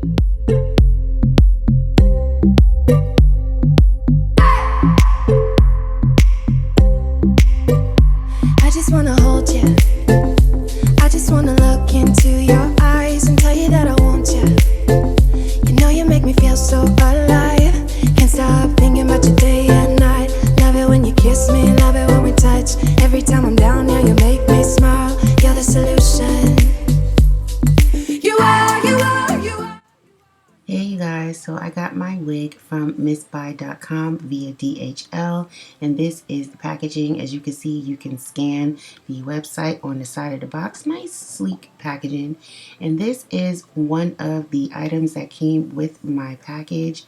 I just wanna hold you. I just wanna look into your eyes and tell you that I want you. You know you make me feel so alive. Can't stop thinking about you day and night. Love it when you kiss me, love it when we touch. Every time I'm down here, you make me smile. You're the solution. You are, you are, you are. Hey you guys, so I got my wig from Msbuy.com via DHL, and this is the packaging. As you can see, you can scan the website on the side of the box. Nice sleek packaging, and this is one of the items that came with my package.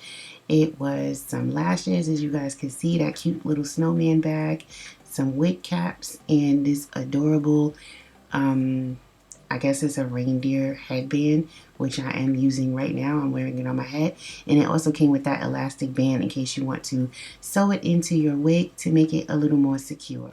It was some lashes, as you guys can see, that cute little snowman bag, some wig caps, and this adorable I guess it's a reindeer headband, which I am using right now. I'm wearing it on my head. And it also came with that elastic band in case you want to sew it into your wig to make it a little more secure.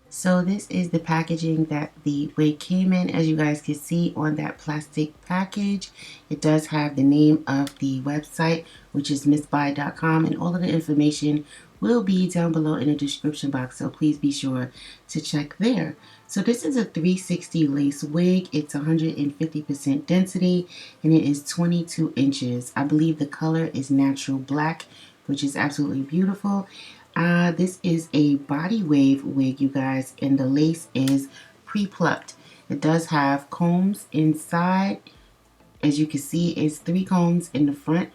So this is the packaging that the wig came in. As you guys can see on that plastic package, it does have the name of the website, which is Msbuy.com, and all of the information will be down below in the description box, so please be sure to check there. So this is a 360 lace wig. It's 150% density, and it is 22 inches. I believe the color is natural black, which is absolutely beautiful. This is a body wave wig, you guys, and the lace is pre-plucked. It does have combs inside. As you can see, it's 3 combs in the front,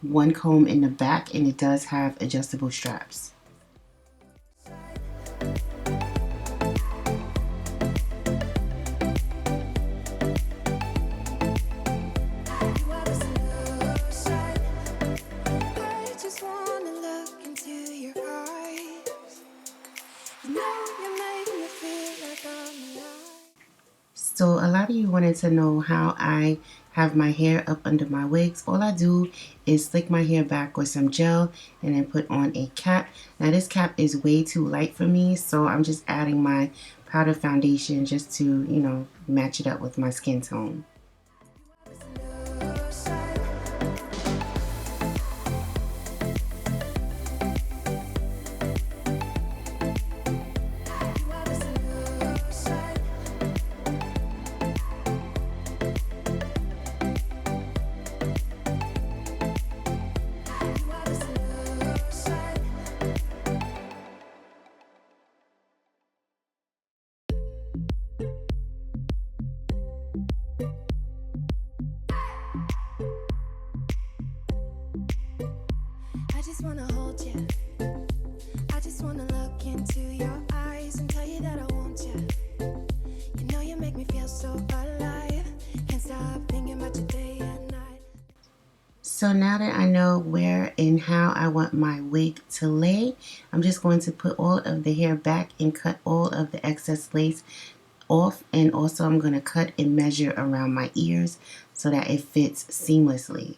1 comb in the back, and it does have adjustable straps. So a lot of you wanted to know how I have my hair up under my wigs. All I do is slick my hair back with some gel and then put on a cap. Now this cap is way too light for me, so I'm just adding my powder foundation just to, you know, match it up with my skin tone. I just wanna hold you. I just wanna look into your eyes and tell you that I want you. You know you make me feel so alive. Can't stop thinking about you day and night. So now that I know where and how I want my wig to lay, I'm just going to put all of the hair back and cut all of the excess lace off. And also I'm going to cut and measure around my ears so that it fits seamlessly.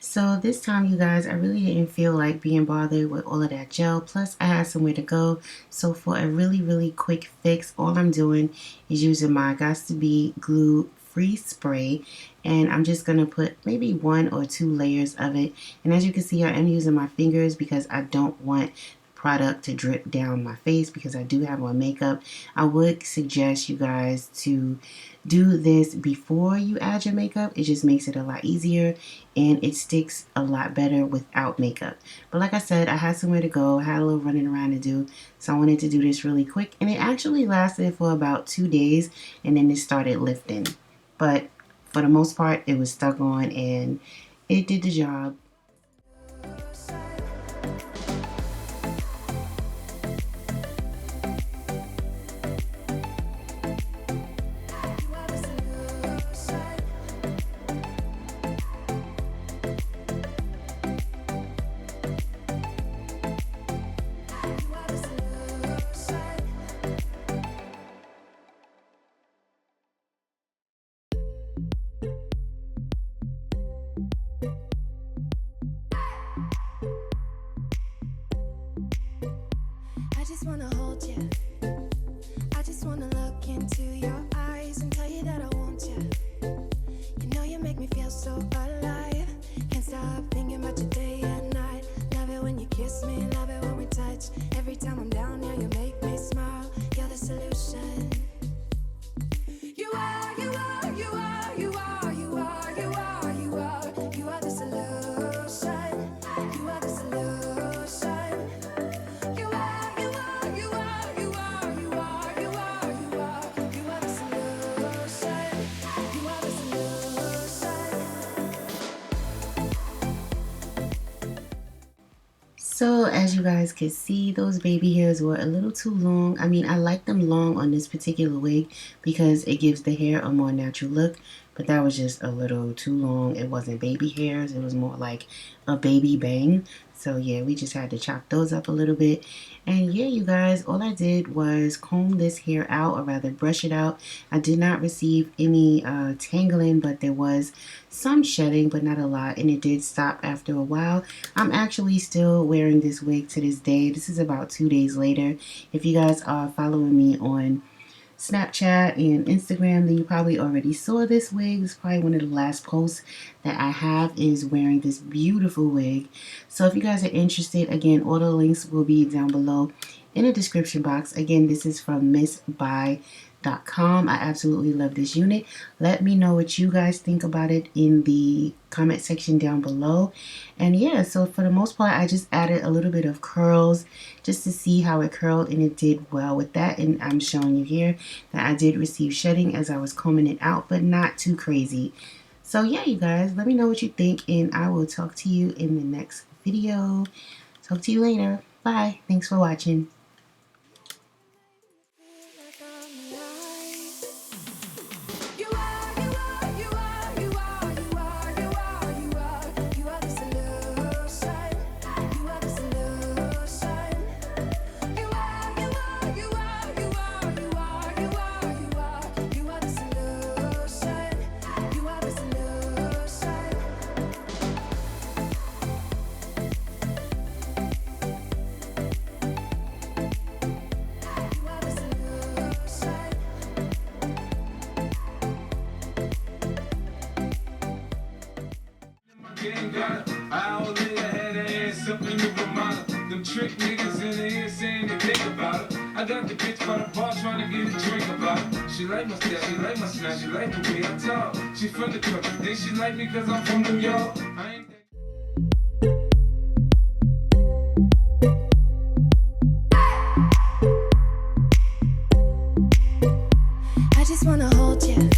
So this time, you guys, I really didn't feel like being bothered with all of that gel. Plus, I had somewhere to go. So for a really quick fix, all I'm doing is using my Got to Be glue free spray, and I'm just going to put maybe 1 or 2 layers of it. And as you can see, I am using my fingers because I don't want product to drip down my face because I do have on makeup. I would suggest you guys to do this before you add your makeup. It just makes it a lot easier and it sticks a lot better without makeup. But like I said, I had somewhere to go, I had a little running around to do, so I wanted to do this really quick, and it actually lasted for about 2 days and then it started lifting. But for the most part, it was stuck on and it did the job. I just wanna hold you. I just wanna look into your eyes and tell you that I want you. You know you make me feel so alive. Can't stop thinking about you day and night. Love it when you kiss me, love it when we touch. Every time I'm down here, you make me smile. You're the solution. You are, you are, you are, you are, you are, you are, you are. You are the solution. You are the solution. You are, you are, you are, you are, you are, you are, you are. You are the solution. You are the solution. So as you guys can see, those baby hairs were a little too long. I mean, I like them long on this particular wig because it gives the hair a more natural look, but that was just a little too long. It wasn't baby hairs, it was more like a baby bang. So yeah, we just had to chop those up a little bit. And yeah, you guys, all I did was comb this hair out, or rather brush it out. I did not receive any tangling, but there was some shedding, but not a lot, and it did stop after a while. I'm actually still wearing this wig to this day. This is about 2 days later. If you guys are following me on Snapchat and Instagram, then you probably already saw this wig. It's probably one of the last posts that I have is wearing this beautiful wig. So if you guys are interested, again, all the links will be down below in the description box. Again, this is from Msbuy.com. I absolutely love this unit. Let me know what you guys think about it in the comment section down below. And yeah, so for the most part, I just added a little bit of curls just to see how it curled, and it did well with that. And I'm showing you here that I did receive shedding as I was combing it out, but not too crazy. So yeah, you guys, let me know what you think, and I will talk to you in the next video. Talk to you later. Bye. Thanks for watching. You are, you are, you are, you are, you are, you are, you are. You are the solution. You are the solution. You are, you are, you are, you are, you are, you are, you are. You are the solution. You are the solution. You are the solution. Gang got an hour later, had her ass up in the Ramada. Them trick niggas in the ear saying they think about her. I got the bitch by the bar trying to get a drink about her. She like my style, she like my smile, she like the way I talk. She from the country, think she like me cause I'm from New York. I ain't that I just wanna hold you.